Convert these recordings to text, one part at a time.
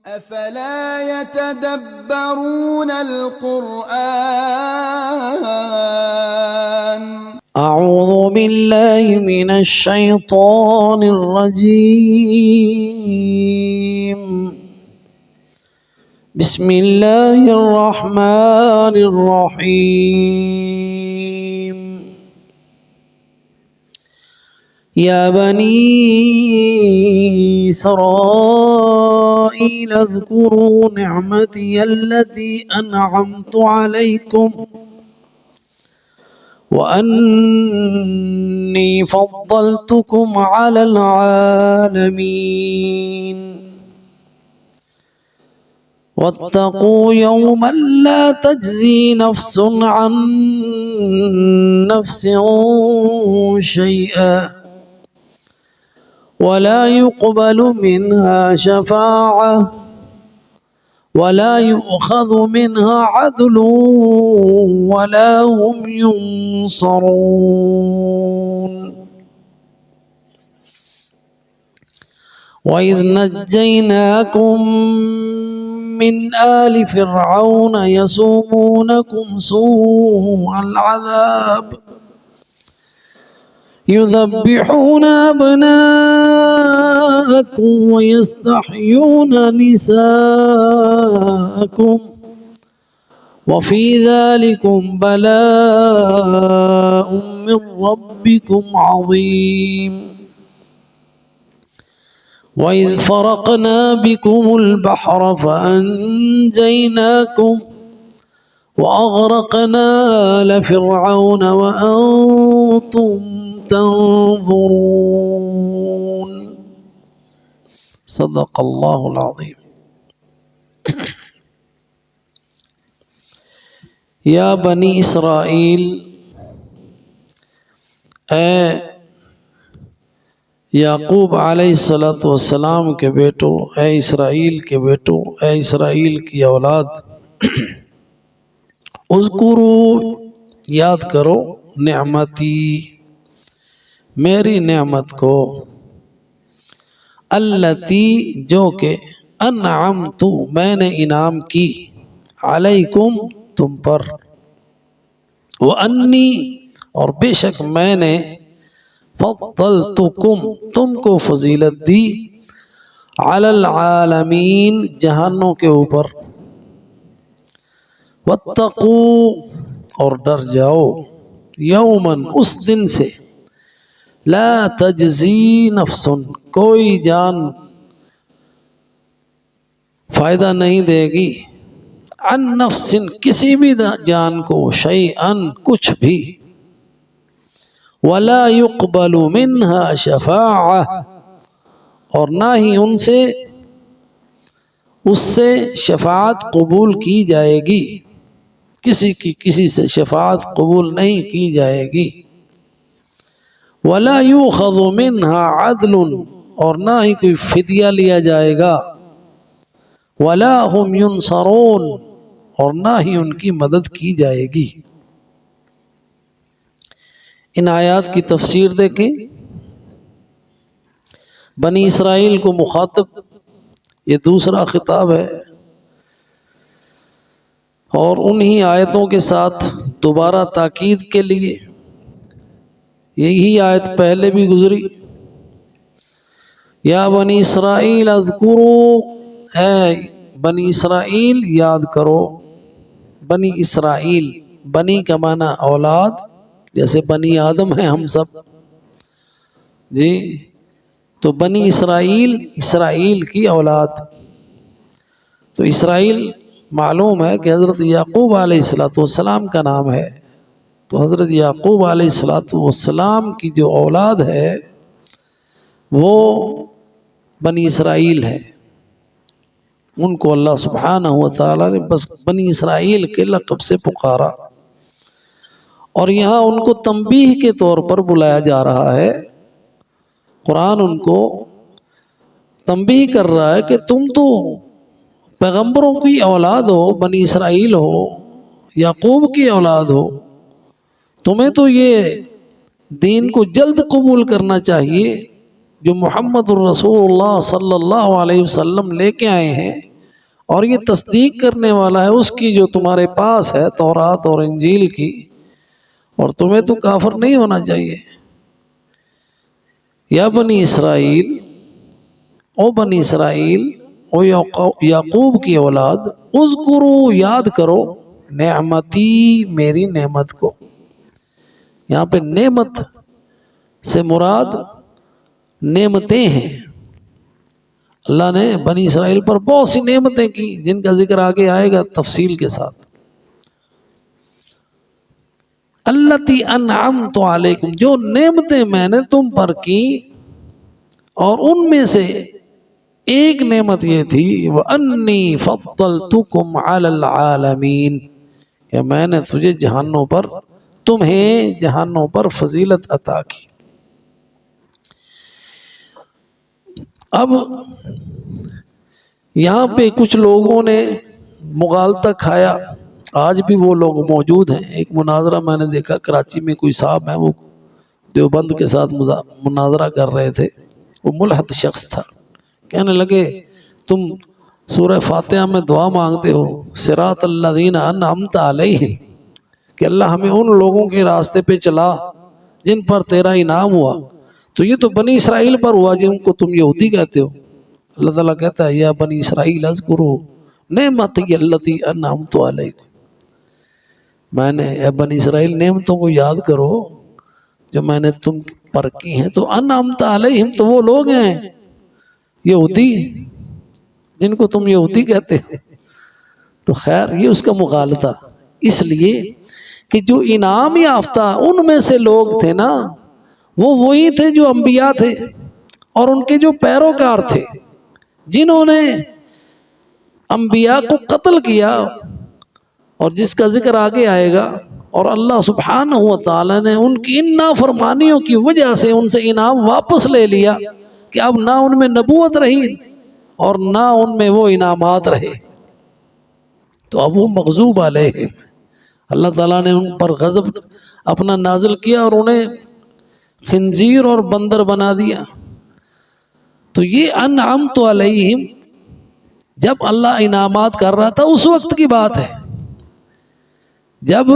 أفلا يتدبرون القرآن أعوذ بالله من الشيطان الرجيم بسم الله الرحمن الرحيم يا بني إسرائيل اذكروا نعمتي التي أنعمت عليكم وأني فضلتكم على العالمين واتقوا يوما لا تجزي نفس عن نفس شيئا ولا يقبل منها شفاعة ولا يؤخذ منها عدل ولا هم ينصرون وإذ نجيناكم من آل فرعون يسومونكم سوء العذاب يذبحون أبناءكم ويستحيون نساءكم وفي ذلكم بلاء من ربكم عظيم وإذ فرقنا بكم البحر فأنجيناكم وأغرقنا آل فرعون وأنتم تنظرون صدق الله العظيم یا بنی اسرائیل، اے یعقوب علیہ السلام کے بیٹو، اے اسرائیل کے بیٹو، اے اسرائیل کی اولاد، اذکروا یاد کرو نعمتی میری نعمت کو، التی جو کہ انعمت میں نے انعام کی، علیکم تم پر، وانی اور بے شک میں نے فضلتکم تم کو فضیلت دی، علی العالمین جہانوں کے اوپر، واتقوا اور ڈر جاؤ، یوماً اس دن سے، لا تجزی نفس کوئی جان فائدہ نہیں دے گی، عن نفس کسی بھی جان کو، شیئن کچھ بھی، ولا يقبل منها شفاعہ اور نہ ہی اس سے شفاعت قبول کی جائے گی، کسی سے شفاعت قبول نہیں کی جائے گی، ولا يؤخذ منها عدل اور نہ ہی کوئی فدیہ لیا جائے گا، ولا هم ينصرون اور نہ ہی ان کی مدد کی جائے گی۔ ان آیات کی تفسیر دیکھیں، بنی اسرائیل کو مخاطب یہ دوسرا خطاب ہے، اور انہی آیتوں کے ساتھ دوبارہ تاکید کے لیے یہی آیت پہلے بھی گزری، یا بنی اسرائیل اذکروا، اے بنی اسرائیل یاد کرو، بنی اسرائیل، بنی کا معنی اولاد، جیسے بنی آدم ہیں ہم سب جی، تو بنی اسرائیل، اسرائیل کی اولاد، تو اسرائیل معلوم ہے کہ حضرت یعقوب علیہ السلام کا نام ہے، تو حضرت یعقوب علیہ السلام کی جو اولاد ہے وہ بنی اسرائیل ہے، ان کو اللہ سبحانہ وتعالی نے بس بنی اسرائیل کے لقب سے پکارا، اور یہاں ان کو تنبیہ کے طور پر بلایا جا رہا ہے، قرآن ان کو تنبیہ کر رہا ہے کہ تم تو پیغمبروں کی اولاد ہو، بنی اسرائیل ہو، یعقوب کی اولاد ہو، تمہیں تو یہ دین کو جلد قبول کرنا چاہیے جو محمد الرسول اللہ صلی اللہ علیہ وسلم لے کے آئے ہیں، اور یہ تصدیق کرنے والا ہے اس کی جو تمہارے پاس ہے، تورات اور انجیل کی، اور تمہیں تو کافر نہیں ہونا چاہیے۔ یا بنی اسرائیل، او بنی اسرائیل، او یعقوب کی اولاد، اذکرو یاد کرو، نعمتی میری نعمت کو۔ یہاں پہ نعمت سے مراد نعمتیں ہیں۔ اللہ نے بنی اسرائیل پر بہت سی نعمتیں کی جن کا ذکر آگے آئے گا تفصیل کے ساتھ۔ التی انعمت علیکم، جو نعمتیں میں نے تم پر کی، اور ان میں سے ایک نعمت یہ تھی وَأَنِّي فَضَّلْتُكُمْ عَلَى الْعَالَمِينَ، کہ میں نے تجھے تمہیں جہانوں پر فضیلت عطا کی۔ اب یہاں پہ کچھ لوگوں نے مغالطہ کھایا، آج بھی وہ لوگ موجود ہیں۔ ایک مناظرہ میں نے دیکھا کراچی میں، کوئی صاحب ہیں وہ دیوبند کے ساتھ مناظرہ کر رہے تھے، وہ ملحد شخص تھا، کہنے لگے تم سورہ فاتحہ میں دعا مانگتے ہو صراط الذین انعمت علیہم، کہ اللہ ہمیں ان لوگوں کے راستے پہ چلا جن پر تیرا انعام ہوا، تو یہ تو بنی اسرائیل پر ہوا جن کو تم یہودی کہتے ہو۔ اللہ تعالیٰ کہتا ہے یا بنی اسرائیل اذکروا نعمتی التی انعمت علیکم، میں نے اے بنی اسرائیل نعمتوں کو یاد کرو جو میں نے تم پر کی ہیں۔ تو انعمت علیہم تو وہ لوگ ہیں یہودی جن کو تم یہودی کہتے ہو۔ تو خیر یہ اس کا مغالطہ، اس لیے کہ جو انعام یافتہ ان میں سے لوگ تھے نا، وہ وہی تھے جو انبیاء تھے اور ان کے جو پیروکار تھے، جنہوں نے انبیاء کو قتل کیا، اور جس کا ذکر آگے آئے گا۔ اور اللہ سبحانہ و تعالی نے ان کی ان نافرمانیوں کی وجہ سے ان سے انعام واپس لے لیا کہ اب نہ ان میں نبوت رہی اور نہ ان میں وہ انعامات رہے۔ تو اب وہ مغضوب علیہم، اللہ تعالیٰ نے ان پر غضب اپنا نازل کیا اور انہیں خنزیر اور بندر بنا دیا۔ تو یہ انعمت علیہم جب اللہ انعامات کر رہا تھا اس وقت کی بات ہے، جب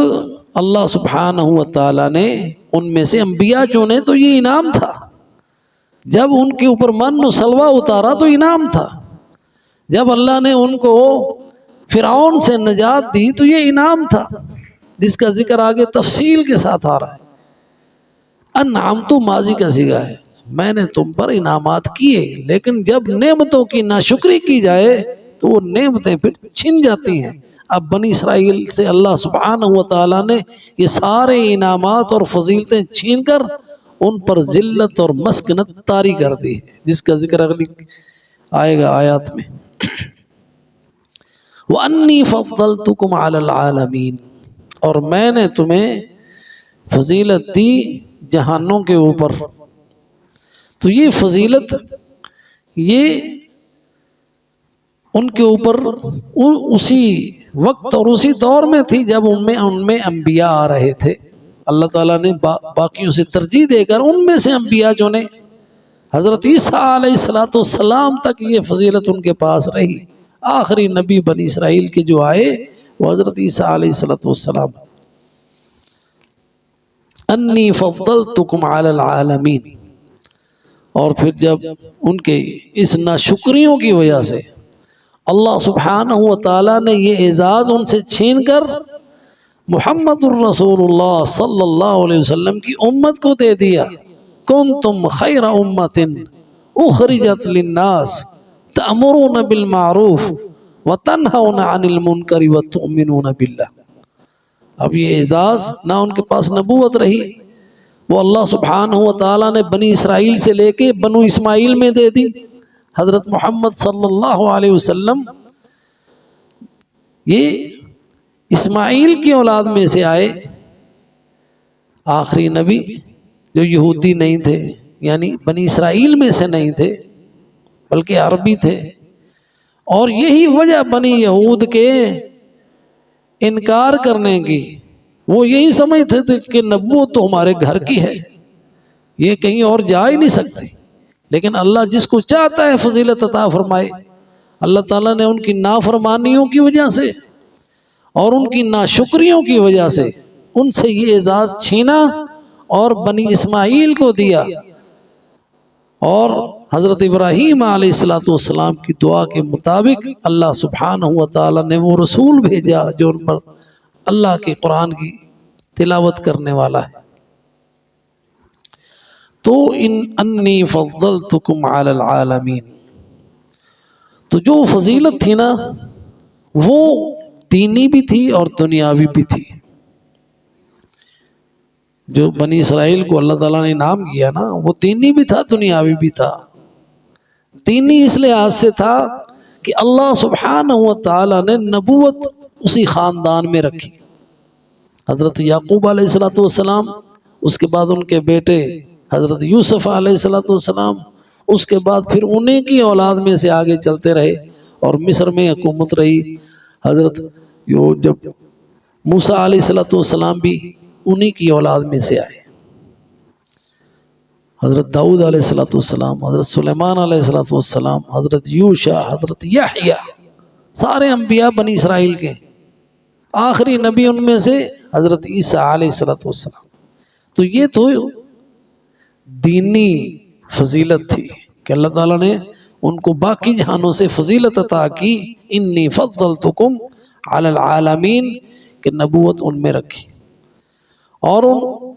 اللہ سبحانہ و تعالیٰ نے ان میں سے انبیاء چنے تو یہ انعام تھا، جب ان کے اوپر من و سلوہ اتارا تو انعام تھا، جب اللہ نے ان کو فرعون سے نجات دی تو یہ انعام تھا، جس کا ذکر آگے تفصیل کے ساتھ آ رہا ہے۔ انعام تو ماضی کا صیغہ ہے، میں نے تم پر انعامات کیے، لیکن جب نعمتوں کی ناشکری کی جائے تو وہ نعمتیں پھر چھن جاتی ہیں۔ اب بنی اسرائیل سے اللہ سبحانہ و تعالیٰ نے یہ سارے انعامات اور فضیلتیں چھین کر ان پر ذلت اور مسکنت طاری کر دی، جس کا ذکر اگلی آئے گا آیات میں۔ وَأَنِّي فَضَّلْتُكُمْ عَلَى الْعَالَمِينَ، اور میں نے تمہیں فضیلت دی جہانوں کے اوپر۔ تو یہ فضیلت یہ ان کے اوپر اسی وقت اور اسی دور میں تھی جب ان میں انبیاء آ رہے تھے۔ اللہ تعالیٰ نے باقیوں سے ترجیح دے کر ان میں سے انبیاء چنے، حضرت عیسیٰ علیہ السلام تک یہ فضیلت ان کے پاس رہی۔ آخری نبی بنی اسرائیل کے جو آئے وہ حضرت عیسیٰ علیہ السلام۔ انی فضلتکم علی العالمین، اور پھر جب ان کے اس ناشکریوں کی وجہ سے اللہ سبحانہ و تعالیٰ نے یہ اعزاز ان سے چھین کر محمد الرسول اللہ صلی اللہ علیہ وسلم کی امت کو دے دیا۔ کنتم خیر امت اخرجت للناس تأمرون بالمعروف وتنہون عن المنکر وتؤمنون باللہ۔ اب یہ اعزاز نہ ان کے پاس نبوت رہی، وہ اللہ سبحانہ و تعالیٰ نے بنی اسرائیل سے لے کے بنو اسماعیل میں دے دی۔ حضرت محمد صلی اللہ علیہ وسلم یہ اسماعیل کی اولاد میں سے آئے، آخری نبی جو یہودی نہیں تھے، یعنی بنی اسرائیل میں سے نہیں تھے بلکہ عربی تھے۔ اور یہی وجہ بنی یہود کے انکار کرنے کی، وہ یہی سمجھتے تھے کہ نبوت تو ہمارے گھر کی ہے، یہ کہیں اور جا ہی نہیں سکتی، لیکن اللہ جس کو چاہتا ہے فضیلت عطا فرمائے۔ اللہ تعالیٰ نے ان کی نافرمانیوں کی وجہ سے اور ان کی ناشکریوں کی وجہ سے ان سے یہ اعزاز چھینا اور بنی اسماعیل کو دیا، اور حضرت ابراہیم علیہ السلام کی دعا کے مطابق اللہ سبحانہ و تعالیٰ نے وہ رسول بھیجا جو ان پر اللہ کے قرآن کی تلاوت کرنے والا ہے۔ تو انی فضلتکم علی العالمین، تو جو فضیلت تھی نا وہ دینی بھی تھی اور دنیاوی بھی تھی۔ جو بنی اسرائیل کو اللہ تعالیٰ نے انعام کیا نا وہ دینی بھی تھا دنیاوی بھی تھا۔ دینی اس لحاظ سے تھا کہ اللہ سبحانہ و تعالیٰ نے نبوت اسی خاندان میں رکھی، حضرت یعقوب علیہ السلام، اس کے بعد ان کے بیٹے حضرت یوسف علیہ السلام، اس کے بعد پھر انہیں کی اولاد میں سے آگے چلتے رہے، اور مصر میں حکومت رہی حضرت جب موسیٰ علیہ السلام بھی انہی کی اولاد میں سے آئے، حضرت داؤد علیہ السلام، حضرت سلیمان علیہ السلام، حضرت یوشع، حضرت یحییٰ، سارے انبیاء بنی اسرائیل کے، آخری نبی ان میں سے حضرت عیسیٰ علیہ السلام۔ تو یہ تو دینی فضیلت تھی کہ اللہ تعالیٰ نے ان کو باقی جہانوں سے فضیلت عطا کی، انی فضلتکم علی العالمین، کہ نبوت ان میں رکھی، اور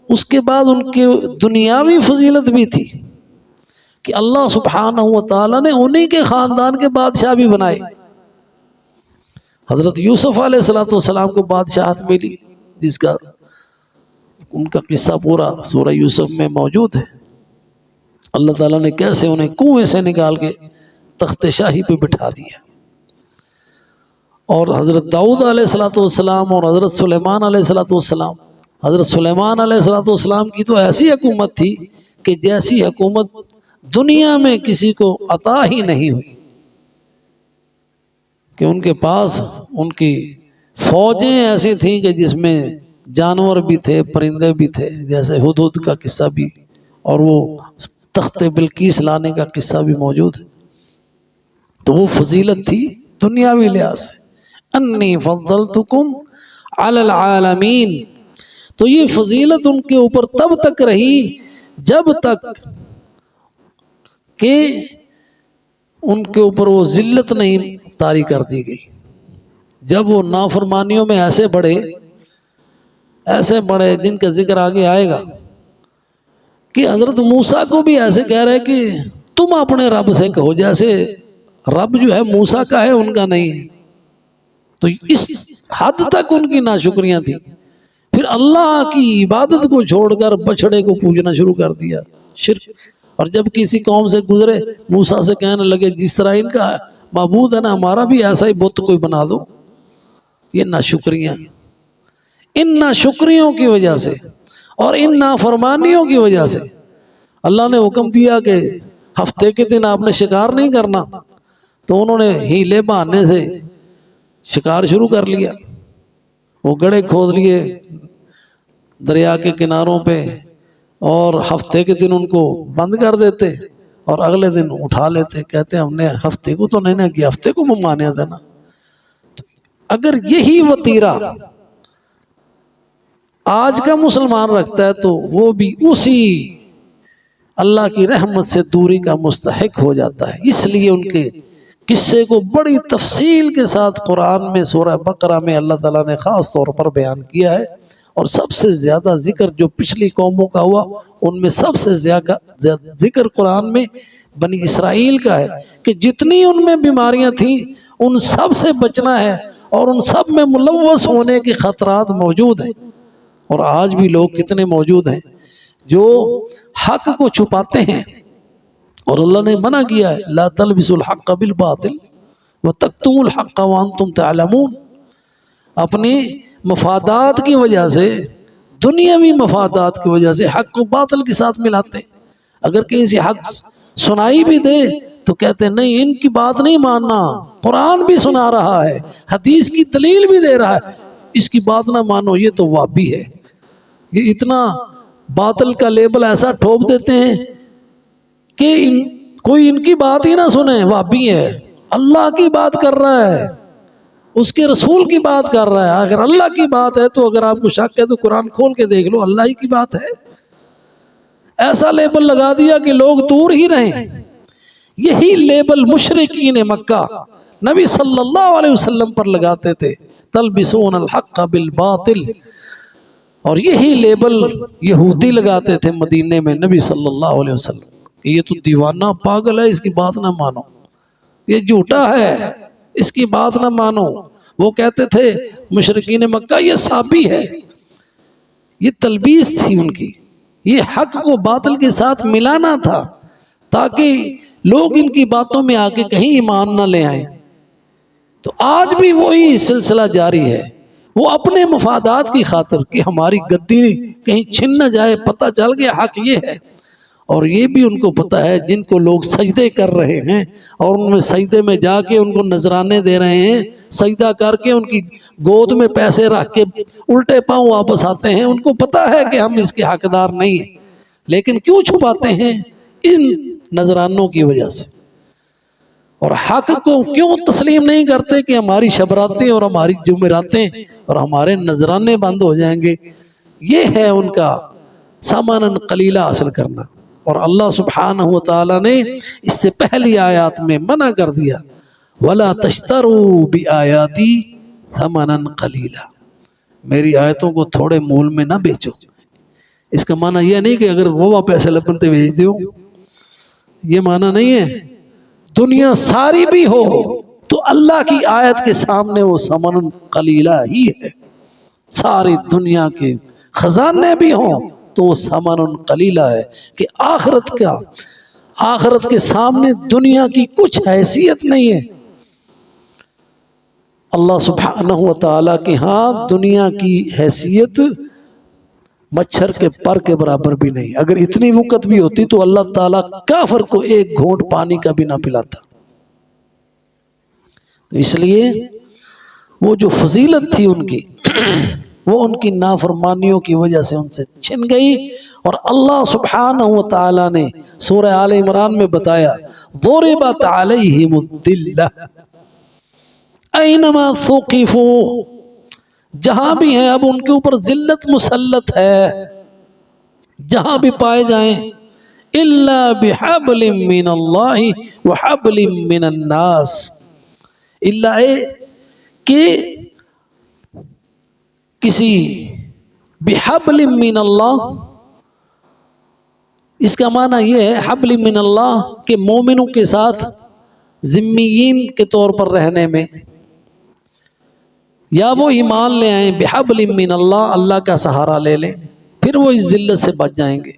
اس کے بعد ان کے دنیاوی فضیلت بھی تھی کہ اللہ سبحانہ و تعالیٰ نے انہی کے خاندان کے بادشاہ بھی بنائے۔ حضرت یوسف علیہ السلام کو بادشاہت ملی، جس کا ان کا قصہ پورا سورہ یوسف میں موجود ہے، اللہ تعالیٰ نے کیسے انہیں کنویں سے نکال کے تخت شاہی پہ بٹھا دیا۔ اور حضرت داؤد علیہ السلام اور حضرت سلیمان علیہ السلام، حضرت سلیمان علیہ السلام کی تو ایسی حکومت تھی کہ جیسی حکومت دنیا میں کسی کو عطا ہی نہیں ہوئی، کہ ان کے پاس ان کی فوجیں ایسی تھیں کہ جس میں جانور بھی تھے، پرندے بھی تھے، جیسے ہدہد کا قصہ بھی، اور وہ تخت بلقیس لانے کا قصہ بھی موجود ہے۔ تو وہ فضیلت تھی دنیاوی لحاظ سے، انی فضلتکم علی العالمین۔ تو یہ فضیلت ان کے اوپر تب تک رہی جب تک کہ ان کے اوپر وہ ذلت نہیں طاری کر دی گئی۔ جب وہ نافرمانیوں میں ایسے بڑھے جن کا ذکر آگے آئے گا، کہ حضرت موسیٰ کو بھی ایسے کہہ رہے کہ تم اپنے رب سے کہو، جیسے رب جو ہے موسیٰ کا ہے ان کا نہیں ہے۔ تو اس حد تک ان کی ناشکریاں تھیں۔ پھر اللہ کی عبادت کو چھوڑ کر بچڑے کو پوجنا شروع کر دیا، شرک۔ اور جب کسی قوم سے گزرے موسیٰ سے کہنے لگے جس طرح ان کا معبود ہے نا ہمارا بھی ایسا ہی بت کوئی بنا دو۔ یہ ناشکریاں، ان ناشکریوں کی وجہ سے اور ان نافرمانیوں کی وجہ سے اللہ نے حکم دیا کہ ہفتے کے دن آپ نے شکار نہیں کرنا، تو انہوں نے ہیلے بہانے سے شکار شروع کر لیا۔ وہ گڑھے کھود لیے دریا کے کناروں پہ، اور ہفتے کے دن ان کو بند کر دیتے اور اگلے دن اٹھا لیتے، کہتے ہم نے ہفتے کو تو نہیں نہ کیا، ہفتے کو ممانے دینا۔ اگر یہی وتیرہ آج کا مسلمان رکھتا ہے تو وہ بھی اسی اللہ کی رحمت سے دوری کا مستحق ہو جاتا ہے۔ اس لیے ان کے قصے کو بڑی تفصیل کے ساتھ قرآن میں سورہ بقرہ میں اللہ تعالیٰ نے خاص طور پر بیان کیا ہے، اور سب سے زیادہ ذکر جو پچھلی قوموں کا ہوا ان میں سب سے زیادہ ذکر قرآن میں بنی اسرائیل کا ہے، کہ جتنی ان میں بیماریاں تھیں ان سب سے بچنا ہے، اور ان سب میں ملوث ہونے کے خطرات موجود ہیں۔ اور آج بھی لوگ کتنے موجود ہیں جو حق کو چھپاتے ہیں، اور اللہ نے منع کیا ہے لا تلبسوا الحق بالباطل وتکتموا الحق وانتم تعلمون۔ اپنی مفادات کی وجہ سے، دنیاوی مفادات کی وجہ سے حق کو باطل کے ساتھ ملاتے ہیں۔ اگر کسی حق سنائی بھی دے تو کہتے ہیں نہیں ان کی بات نہیں ماننا، قرآن بھی سنا رہا ہے، حدیث کی دلیل بھی دے رہا ہے، اس کی بات نہ مانو، یہ تو وہابی ہے۔ یہ اتنا باطل کا لیبل ایسا ٹھوپ دیتے ہیں کہ کوئی ان کی بات ہی نہ سنے، وہابی ہے۔ اللہ کی بات کر رہا ہے، اس کے رسول کی بات کر رہا ہے۔ اگر اللہ کی بات ہے تو اگر آپ کو شک ہے تو قرآن کھول کے دیکھ لو، اللہ ہی کی بات ہے۔ ایسا لیبل لگا دیا کہ لوگ دور ہی رہیں۔ یہی لیبل مشرکین مکہ نبی صلی اللہ علیہ وسلم پر لگاتے تھے، تلبسون الحق بالباطل، اور یہی لیبل یہودی لگاتے تھے مدینے میں نبی صلی اللہ علیہ وسلم کہ یہ تو دیوانہ پاگل ہے، اس کی بات نہ مانو، یہ جھوٹا ہے، اس کی بات نہ مانو۔ وہ کہتے تھے مشرکین مکہ یہ صابی ہے، یہ تلبیس تھی ان کی، یہ حق کو باطل کے ساتھ ملانا تھا تاکہ لوگ ان کی باتوں میں آ کے کہیں ایمان نہ لے آئیں۔ تو آج بھی وہی سلسلہ جاری ہے، وہ اپنے مفادات کی خاطر کہ ہماری گدی کہیں چھن نہ جائے، پتہ چل گیا حق یہ ہے، اور یہ بھی ان کو پتہ ہے جن کو لوگ سجدے کر رہے ہیں اور ان میں سجدے میں جا کے ان کو نذرانے دے رہے ہیں، سجدہ کر کے ان کی گود میں پیسے رکھ کے الٹے پاؤں واپس آتے ہیں، ان کو پتہ ہے کہ ہم اس کے حقدار نہیں ہیں، لیکن کیوں چھپاتے ہیں؟ ان نذرانوں کی وجہ سے۔ اور حق کو کیوں تسلیم نہیں کرتے کہ ہماری شبراتیں اور ہماری جمعراتیں اور ہمارے نذرانے بند ہو جائیں گے؟ یہ ہے ان کا ساماناً قلیلہ حاصل کرنا۔ اور اللہ سبحانہ وتعالی نے اس سے پہلی آیات میں منع کر دیا، وَلَا تَشْتَرُوا بِآيَاتِي ثَمَنًا قَلِيلًا، میری آیتوں کو تھوڑے مول میں نہ بیچو۔ اس کا معنی یہ نہیں کہ اگر وہ پیسے لپنتے بھیج دیو، یہ معنی نہیں ہے۔ دنیا ساری بھی ہو تو اللہ کی آیت کے سامنے وہ ثمن قلیلہ ہی ہے۔ ساری دنیا کے خزانے بھی ہوں تو وہ ثمن قلیلہ ہے کہ آخرت کے سامنے دنیا کی کچھ حیثیت نہیں ہے۔ اللہ سبحانہ وتعالی کے ہاں دنیا کی حیثیت مچھر کے پر کے برابر بھی نہیں۔ اگر اتنی وقت بھی ہوتی تو اللہ تعالیٰ کافر کو ایک گھونٹ پانی کا بھی نہ پلاتا۔ تو اس لیے وہ جو فضیلت تھی ان کی وہ ان کی نافرمانیوں کی وجہ سے ان سے چھن گئی۔ اور اللہ سبحانہ وتعالی نے سورہ آل عمران میں بتایا، ضربت علیہم الذلہ اینما ثقفوا، جہاں بھی ہیں اب ان کے اوپر ذلت مسلط ہے، جہاں بھی پائے جائیں، الا بحبل من اللہ وحبل من الناس، الا کہ کسی بحبل من اللہ، اس کا معنی یہ ہے حبل من اللہ کہ مومنوں کے ساتھ ذمیین کے طور پر رہنے میں، یا وہ ایمان لے آئیں بحبل من اللہ، اللہ کا سہارا لے لیں، پھر وہ اس ذلت سے بچ جائیں گے۔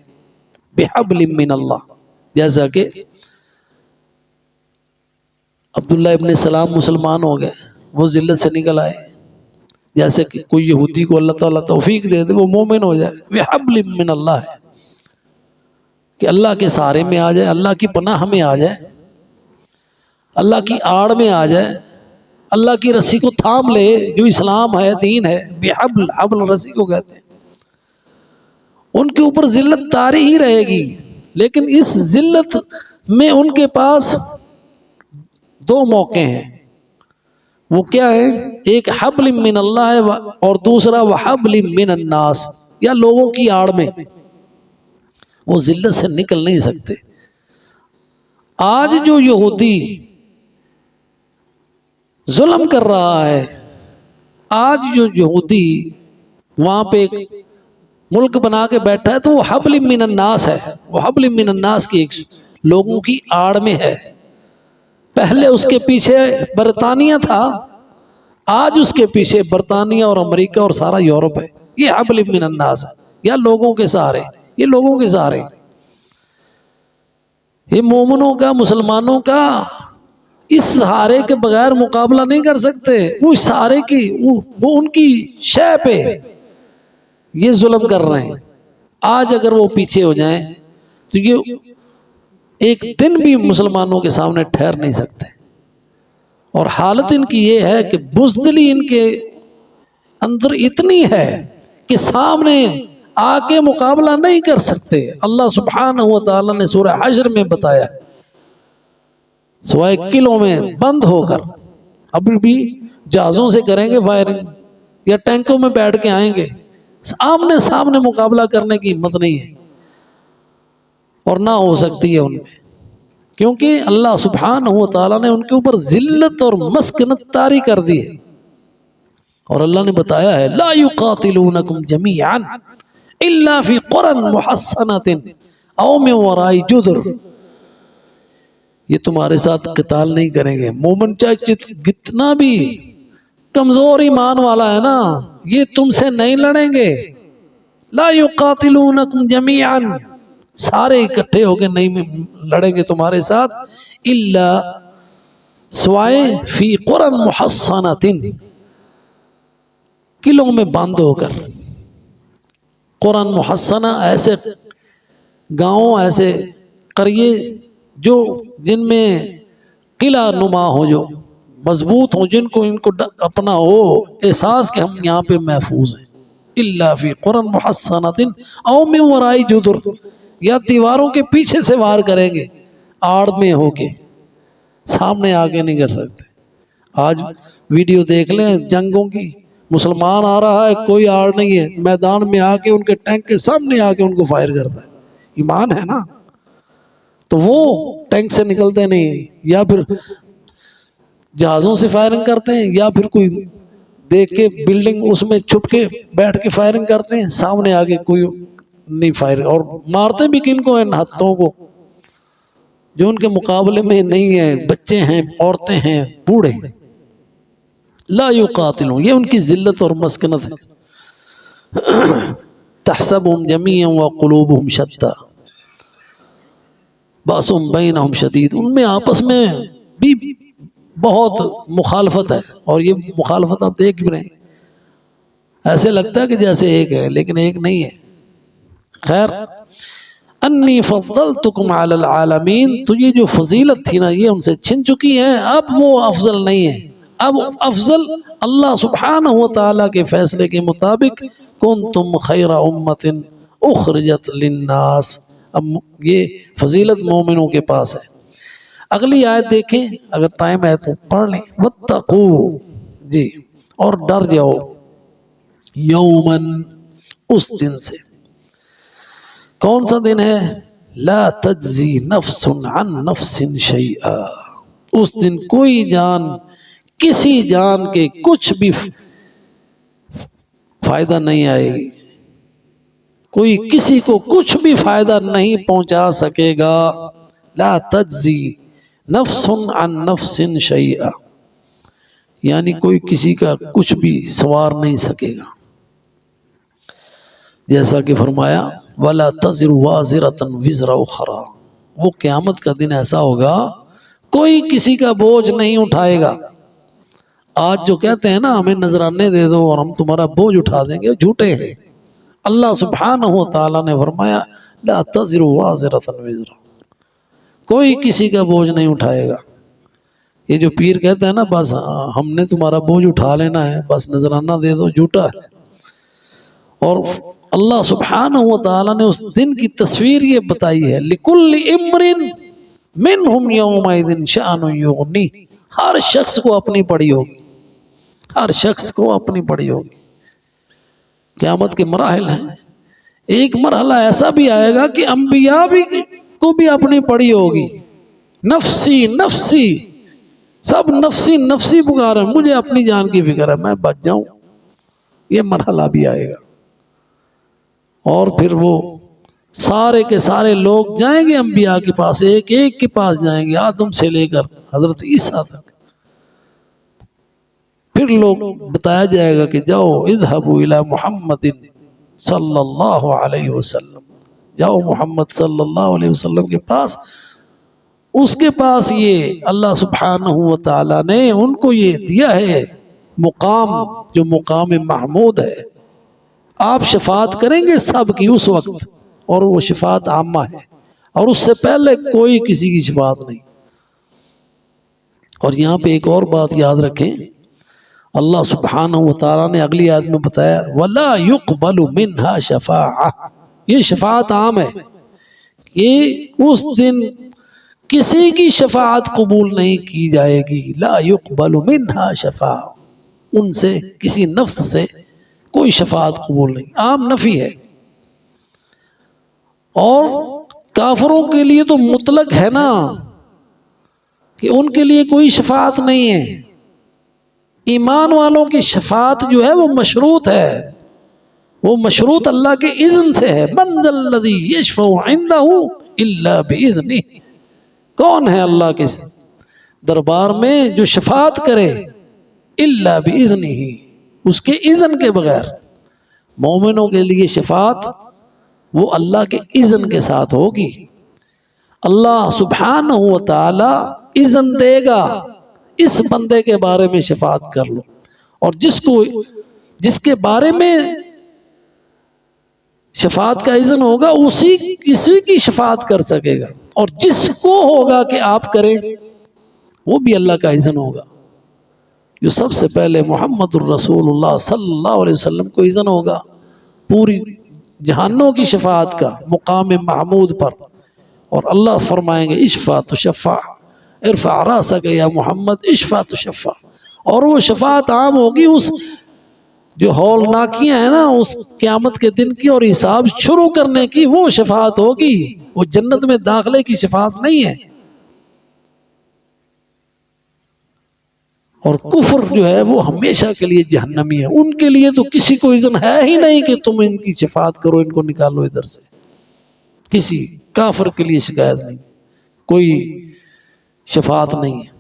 بحبل من اللہ، جیسا کہ عبداللہ ابن سلام مسلمان ہو گئے، وہ ذلت سے نکل آئے، جیسے کہ کوئی یہودی کو اللہ تعالیٰ توفیق دے دے وہ مومن ہو جائے۔ بحبل من اللہ ہے کہ اللہ کے سہارے میں آ جائے، اللہ کی پناہ میں آ جائے، اللہ کی آڑ میں آ جائے، اللہ کی رسی کو تھام لے جو اسلام ہے، دین ہے۔ بحبل، حبل رسی کو کہتے ہیں۔ ان کے اوپر ذلت طاری ہی رہے گی، لیکن اس ذلت میں ان کے پاس دو موقع ہیں۔ وہ کیا ہے؟ ایک حبل من اللہ ہے اور دوسرا وحبل من الناس، یا لوگوں کی آڑ میں وہ ذلت سے نکل نہیں سکتے۔ آج جو یہودی ظلم کر رہا ہے، آج جو یہودی وہاں پہ ایک ملک بنا کے بیٹھا ہے تو وہ حبل من الناس ہے، وہ حبل من الناس کی ایک لوگوں کی آڑ میں ہے۔ پہلے اس کے پیچھے برطانیہ تھا، آج اس کے پیچھے برطانیہ اور امریکہ اور سارا یورپ ہے۔ یہ حبل من الناس ہے، یا لوگوں کے سہارے، یہ لوگوں کے سہارے، یہ مومنوں کا، مسلمانوں کا اس سہارے کے بغیر مقابلہ نہیں کر سکتے۔ وہ اس سہارے کی وہ ان کی شے پہ یہ ظلم کر رہے ہیں۔ آج اگر وہ پیچھے ہو جائیں تو یہ ایک دن بھی مسلمانوں کے سامنے ٹھہر نہیں سکتے۔ اور حالت ان کی یہ ہے کہ بزدلی ان کے اندر اتنی ہے کہ سامنے آ کے مقابلہ نہیں کر سکتے۔ اللہ سبحانہ و تعالی نے سورہ حشر میں بتایا، سوائے قلعوں میں بند ہو کر، ابھی بھی جہازوں سے کریں گے فائرنگ یا ٹینکوں میں بیٹھ کے آئیں گے، آمنے سامنے مقابلہ کرنے کی ہمت نہیں ہے اور نہ ہو سکتی ہے ان میں، کیونکہ اللہ سبحانہ و تعالیٰ نے ان کے اوپر ذلت اور مسکنت طاری کر دی ہے، اور اللہ نے بتایا ہے لا یقاتلونکم جمیعا الا فی قرى محصنۃ او من وراء جدر، یہ تمہارے ساتھ قتال نہیں کریں گے، مومن چاہے کتنا بھی کمزور ایمان والا ہے نا، یہ تم سے نہیں لڑیں گے، لا یقاتلونکم جمیعا، سارے اکٹھے ہو کے نہیں لڑیں گے تمہارے ساتھ، الا سوائے فی قرى محصنۃ، قلعوں میں بند ہو کر، قرآن محصنہ ایسے گاؤں، ایسے قریے جو جن میں قلعہ نما ہو، جو مضبوط ہوں، جن کو ان کو اپنا ہو احساس کہ ہم یہاں پہ محفوظ ہیں، الا فی قرى محصنۃ او من وراء جدر، یا دیواروں کے پیچھے سے وار کریں گے، آڑ میں ہو کے، سامنے آگے نہیں کر سکتے۔ آج ویڈیو دیکھ لیں جنگوں کی، مسلمان آ رہا ہے کوئی آڑ نہیں ہے، میدان میں آ کے ان کے ٹینک کے سامنے آ کے ان کو فائر کرتا ہے، ایمان ہے نا، تو وہ ٹینک سے نکلتے نہیں، یا پھر جہازوں سے فائرنگ کرتے ہیں، یا پھر کوئی دیکھ کے بلڈنگ اس میں چھپ کے بیٹھ کے فائرنگ کرتے ہیں، سامنے آگے کوئی نہیں فائر، اور مارتے بھی کن کو ہیں؟ ہتھوں کو، جو ان کے مقابلے میں نہیں ہیں، بچے ہیں، عورتیں ہیں، بوڑھے ہیں۔ لا یقاتلون، یہ ان کی ذلت اور مسکنت ہے۔ تحسبهم جمیعا وقلوبهم شتى باسم بینہم شدید، ان میں آپس میں بھی بہت مخالفت ہے، اور یہ مخالفت آپ دیکھ بھی رہے ہیں، ایسے لگتا ہے کہ جیسے ایک ہے لیکن ایک نہیں ہے۔ خیر، انی فضلتکم علی العالمین، تو یہ جو فضیلت تھی نا یہ ان سے چھن چکی ہے، اب وہ افضل نہیں ہے، اب افضل اللہ سبحانہ و تعالیٰ کے فیصلے کے مطابق کنتم خیر امت اخرجت للناس، اب یہ فضیلت مومنوں کے پاس ہے۔ اگلی آیت دیکھیں، اگر ٹائم ہے تو پڑھ لیں، واتقو، جی، اور ڈر جاؤ، یومن، اس دن سے، کون سا دن ہے؟ لا تجزی نفس عن نفس شیئا، اس دن کوئی جان کسی جان کے کچھ بھی فائدہ نہیں آئے گی، کوئی کسی کو کچھ بھی فائدہ نہیں پہنچا سکے گا۔ لا تجزی نفس عن نفس شیئا، یعنی کوئی کسی کا کچھ بھی سوار نہیں سکے گا، جیسا کہ فرمایا وَلَا تَزِرُ وَازِرَةً وِزْرَ أُخْرَى، وہ قیامت کا دن ایسا ہوگا کوئی کسی کا بوجھ نہیں اٹھائے گا۔ آج جو کہتے ہیں نا ہمیں نذرانے دے دو اور ہم تمہارا بوجھ اٹھا دیں گے، جھوٹے ہیں۔ اللہ سبحانہ و تعالیٰ نے فرمایا لا تزر وازرة وزر، کوئی کسی کا بوجھ نہیں اٹھائے گا۔ یہ جو پیر کہتا ہے نا بس ہم نے تمہارا بوجھ اٹھا لینا ہے، بس نذرانہ دے دو، جھوٹا ہے۔ اور اللہ سبحانہ و تعالیٰ نے اس دن کی تصویر یہ بتائی ہے لِكُلِّ إِمْرٍ مِّنْهُمْ يَوْمَئِذٍ شَأْنٌ يُغْنِيهِ، ہر شخص کو اپنی پڑی ہوگی، ہر شخص کو اپنی پڑی ہوگی۔ قیامت کے مراحل ہیں، ایک مرحلہ ایسا بھی آئے گا کہ انبیاء بھی کو بھی اپنی پڑی ہوگی، نفسی نفسی، سب نفسی نفسی پکار ہیں، مجھے اپنی جان کی فکر ہے، میں بچ جاؤں، یہ مرحلہ بھی آئے گا۔ اور پھر وہ سارے کے سارے لوگ جائیں گے انبیاء کے پاس، ایک ایک کے پاس جائیں گے، آدم سے لے کر حضرت عیسیٰ تک۔ پھر لوگ بتایا جائے گا کہ جاؤ اذهبوا الى محمد صلی اللہ علیہ وسلم، جاؤ محمد صلی اللہ علیہ وسلم کے پاس، اس کے پاس یہ اللہ سبحانہ و تعالیٰ نے ان کو یہ دیا ہے مقام، جو مقام محمود ہے۔ آپ شفاعت کریں گے سب کی اس وقت، اور وہ شفاعت عامہ ہے، اور اس سے پہلے کوئی کسی کی شفاعت نہیں۔ اور یہاں پہ ایک اور بات یاد رکھیں، اللہ سبحانہ و تعالیٰ نے اگلی آیت میں بتایا وَلَا يُقْبَلُ مِنْهَا شَفَاعَةٌ، یہ شفاعت عام ہے، یہ اس دن کسی کی شفاعت قبول نہیں کی جائے گی. لا يقبل منها شفاعہ، ان سے کسی نفس سے کوئی شفاعت قبول نہیں. عام نفی ہے. اور کافروں کے لیے تو مطلق ہے نا کہ ان کے لیے کوئی شفاعت نہیں ہے. ایمان والوں کی شفاعت جو ہے وہ مشروط ہے، وہ مشروط اللہ کے اذن سے ہے. من ذا الذی یشفع عندہ الا باذنہ، کون ہے اللہ کے دربار میں جو شفاعت کرے الا باذنہ، اس کے اذن کے بغیر. مومنوں کے لیے شفاعت وہ اللہ کے اذن کے ساتھ ہوگی. اللہ سبحانہ و تعالی اذن دے گا اس بندے کے بارے میں شفاعت کر لو، اور جس کے بارے میں شفاعت کا اذن ہوگا اسی کی شفاعت کر سکے گا. اور جس کو ہوگا کہ آپ کریں وہ بھی اللہ کا اذن ہوگا. جو سب سے پہلے محمد الرسول اللہ صلی اللہ علیہ وسلم کو اذن ہوگا پوری جہانوں کی شفاعت کا مقام محمود پر، اور اللہ فرمائیں گے اشفع تشفع، ارفع راسک یا محمد اشفع تشفع. اور وہ شفاعت عام ہوگی اس جو ہولناکیاں ہیں نا اس قیامت کے دن کی اور حساب شروع کرنے کی، وہ شفاعت ہوگی. وہ جنت میں داخلے کی شفاعت نہیں ہے. اور کفر جو ہے وہ ہمیشہ کے لیے جہنمی ہے. ان کے لیے تو کسی کو اذن ہے ہی نہیں کہ تم ان کی شفاعت کرو، ان کو نکالو ادھر سے. کسی کافر کے لیے شکایت نہیں، کوئی شفاعت نہیں ہے.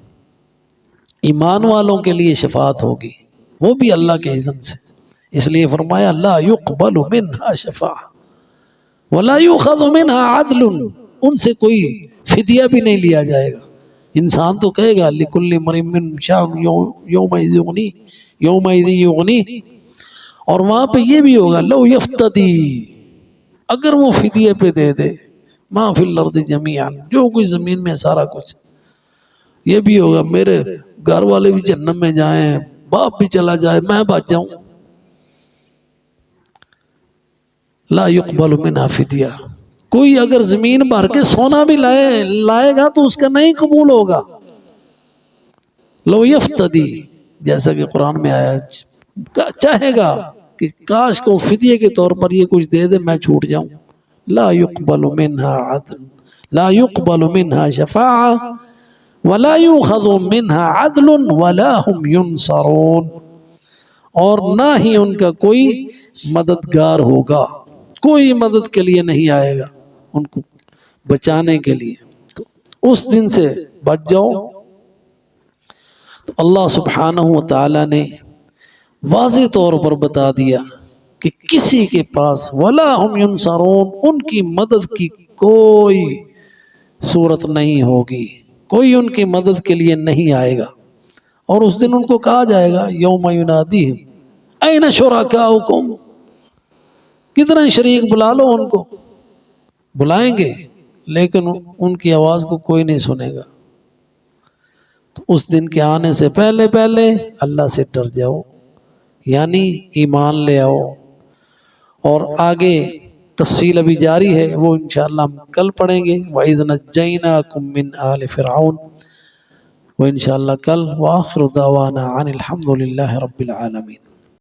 ایمان والوں کے لیے شفاعت ہوگی، وہ بھی اللہ کے اذن سے. اس لیے فرمایا لا يقبل منها شفاعہ ولا يؤخذ منها عدل، ان سے کوئی فدیہ بھی نہیں لیا جائے گا. انسان تو کہے گا لِكُلِّ امْرِئٍ مِّنْهُمْ شَأْنٌ يَوْمَئِذٍ يُغْنِيهِ، اور وہاں پہ یہ بھی ہوگا لو یفتدی، اگر وہ فدیے پہ دے دے ما فی الارض جمیعا، جو کچھ زمین میں سارا کچھ. یہ بھی ہوگا میرے گھر والے بھی جہنم میں جائیں، باپ بھی چلا جائے، میں بچ جاؤں. لا يقبل منها فدیہ. کوئی اگر زمین بھر کے سونا بھی لائے گا تو اس کا نہیں قبول ہوگا. لو یفتدی، جیسا کہ قرآن میں آیا، چاہے گا کہ کاش کو فدیے کے طور پر یہ کچھ دے دے میں چھوٹ جاؤں. لا يقبل منها عدل، لا يقبل منها شفاعہ ولا يؤخذ منها عدل ولا هم ينصرون، اور نہ ہی ان کا کوئی مددگار ہوگا، کوئی مدد کے لیے نہیں آئے گا ان کو بچانے کے لیے. تو اس دن سے بچ جاؤ. تو اللہ سبحانہ و تعالی نے واضح طور پر بتا دیا کہ کسی کے پاس ولا ہم ینصرون، ان کی مدد کی کوئی صورت نہیں ہوگی، کوئی ان کی مدد کے لیے نہیں آئے گا. اور اس دن ان کو کہا جائے گا یوم ینادیہم این شرکاؤکم، کتنا شریک بلا لو ان کو، بلائیں گے لیکن ان کی آواز کو کوئی نہیں سنے گا. تو اس دن کے آنے سے پہلے اللہ سے ڈر جاؤ، یعنی ایمان لے آؤ. اور آگے تفصیل ابھی جاری ہے، وہ انشاءاللہ ہم کل پڑھیں گے. وَإِذْ نَجَّيْنَاكُمْ مِنْ آلِ فِرْعَوْنَ، وہ انشاءاللہ کل. وآخر دعوانا عن الحمد للہ رب العالمین.